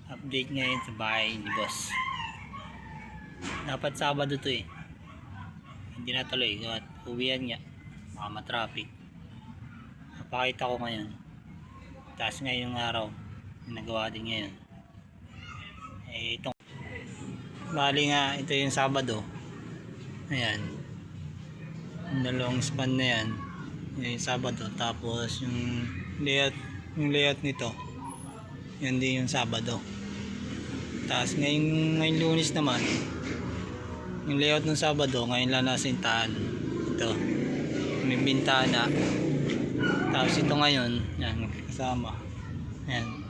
Update ngayon sa bahay ni boss. Dapat Sabado to eh. Hindi natuloy at uwian nga. Baka matraffic. Napakita ko ngayon. Taas ngayong araw. Yung nagawa din ngayon. Itong bali nga ito yung Sabado. Ayan. Yung dalawang span na yan. Yung Sabado. Tapos yung layout nito. Yan din yung Sabado. Tapos ngayong Lunes naman, yung layout ng Sabado, ngayon lang nasintahan. Ito, may bintana. Tapos ito ngayon, yan, kasama. Yan,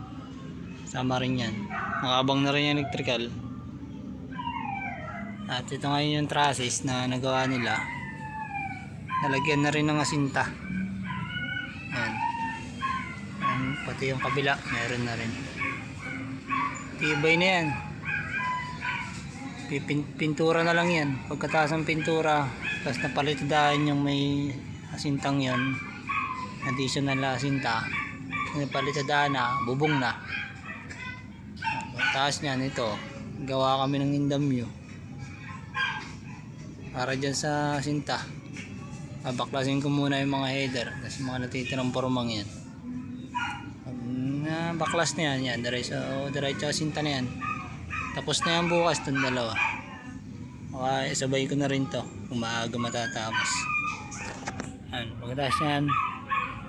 kasama rin yan. Nakabang na rin yung electrical. At ito ngayon yung trusses na nagawa nila. Nalagyan na rin ng asinta. Yan. Yan, pati yung kabila, meron na rin. Tibay na yan. Pintura na lang yan. Pagkataas ng pintura, tapos napalitadaan yung may asintang yon, additional na asinta, napalitadaan na, bubong na. Pagkataas nyan, ito, gawa kami ng indamyo para dyan sa asinta. Babaklasin ko muna yung mga header, tapos mga natitirang pormang yan. Baklas na yan, diretso asinta na yan. Tapos na yan bukas itong dalawa. Okay, sabay ko na rin to kung maaga matatapos. Pagkatapos yan,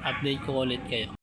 update ko ulit kayo.